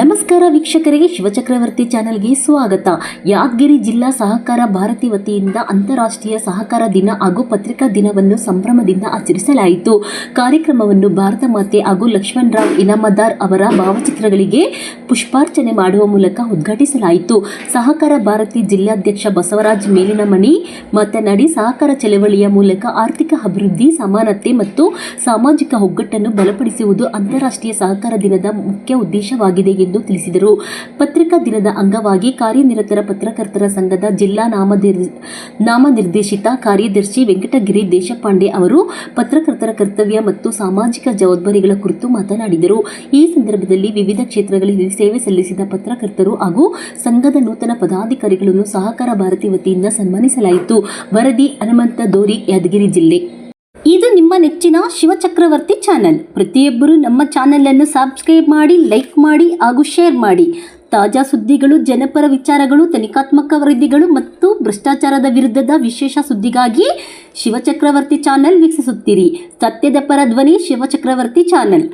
ನಮಸ್ಕಾರ ವೀಕ್ಷಕರಿಗೆ, ಶಿವಚಕ್ರವರ್ತಿ ಚಾನೆಲ್ಗೆ ಸ್ವಾಗತ. ಯಾದಗಿರಿ ಜಿಲ್ಲಾ ಸಹಕಾರ ಭಾರತಿ ವತಿಯಿಂದ ಅಂತಾರಾಷ್ಟ್ರೀಯ ಸಹಕಾರ ದಿನ ಹಾಗೂ ಪತ್ರಿಕಾ ದಿನವನ್ನು ಸಂಭ್ರಮದಿಂದ ಆಚರಿಸಲಾಯಿತು. ಕಾರ್ಯಕ್ರಮವನ್ನು ಭಾರತ ಮಾತೆ ಹಾಗೂ ಲಕ್ಷ್ಮಣರಾವ್ ಇನಾಮದಾರ್ ಅವರ ಭಾವಚಿತ್ರಗಳಿಗೆ ಪುಷ್ಪಾರ್ಚನೆ ಮಾಡುವ ಮೂಲಕ ಉದ್ಘಾಟಿಸಲಾಯಿತು. ಸಹಕಾರ ಭಾರತಿ ಜಿಲ್ಲಾಧ್ಯಕ್ಷ ಬಸವರಾಜ್ ಮೇಲಿನಮನಿ ಮಾತನಾಡಿ, ಸಹಕಾರ ಚಳವಳಿಯ ಮೂಲಕ ಆರ್ಥಿಕ ಅಭಿವೃದ್ಧಿ, ಸಮಾನತೆ ಮತ್ತು ಸಾಮಾಜಿಕ ಒಗ್ಗಟ್ಟನ್ನು ಬಲಪಡಿಸುವುದು ಅಂತಾರಾಷ್ಟ್ರೀಯ ಸಹಕಾರ ದಿನದ ಮುಖ್ಯ ಉದ್ದೇಶವಾಗಿದೆ ಎಂದು ತಿಳಿಸಿದರು. ಪತ್ರಿಕಾ ದಿನದ ಅಂಗವಾಗಿ ಕಾರ್ಯನಿರತರ ಪತ್ರಕರ್ತರ ಸಂಘದ ಜಿಲ್ಲಾ ನಾಮನಿರ್ದೇಶಿತ ಕಾರ್ಯದರ್ಶಿ ವೆಂಕಟಗಿರಿ ದೇಶಪಾಂಡೆ ಅವರು ಪತ್ರಕರ್ತರ ಕರ್ತವ್ಯ ಮತ್ತು ಸಾಮಾಜಿಕ ಜವಾಬ್ದಾರಿಗಳ ಕುರಿತು ಮಾತನಾಡಿದರು. ಈ ಸಂದರ್ಭದಲ್ಲಿ ವಿವಿಧ ಕ್ಷೇತ್ರಗಳಲ್ಲಿ ಸೇವೆ ಸಲ್ಲಿಸಿದ ಪತ್ರಕರ್ತರು ಹಾಗೂ ಸಂಘದ ನೂತನ ಪದಾಧಿಕಾರಿಗಳನ್ನು ಸಹಕಾರ ಭಾರತಿ ವತಿಯಿಂದ ಸನ್ಮಾನಿಸಲಾಯಿತು. ವರದಿ ಹನುಮಂತ ದೋರಿ, ಯಾದಗಿರಿ ಜಿಲ್ಲೆ. ಇದು ನಿಮ್ಮ ನೆಚ್ಚಿನ ಶಿವಚಕ್ರವರ್ತಿ ಚಾನೆಲ್. ಪ್ರತಿಯೊಬ್ಬರು ನಮ್ಮ ಚಾನೆಲ್ ಅನ್ನು ಸಬ್ಸ್ಕ್ರೈಬ್ ಮಾಡಿ, ಲೈಕ್ ಮಾಡಿ ಹಾಗೂ ಶೇರ್ ಮಾಡಿ. ತಾಜಾ ಸುದ್ದಿಗಳು, ಜನಪರ ವಿಚಾರಗಳು, ತನಿಖಾತ್ಮಕ ವರದಿಗಳು ಮತ್ತು ಭ್ರಷ್ಟಾಚಾರದ ವಿರುದ್ಧದ ವಿಶೇಷ ಸುದ್ದಿಗಾಗಿ ಶಿವಚಕ್ರವರ್ತಿ ಚಾನೆಲ್ ವೀಕ್ಷಿಸುತ್ತೀರಿ. ಸತ್ಯದ ಪರ ಧ್ವನಿ, ಶಿವಚಕ್ರವರ್ತಿ ಚಾನೆಲ್.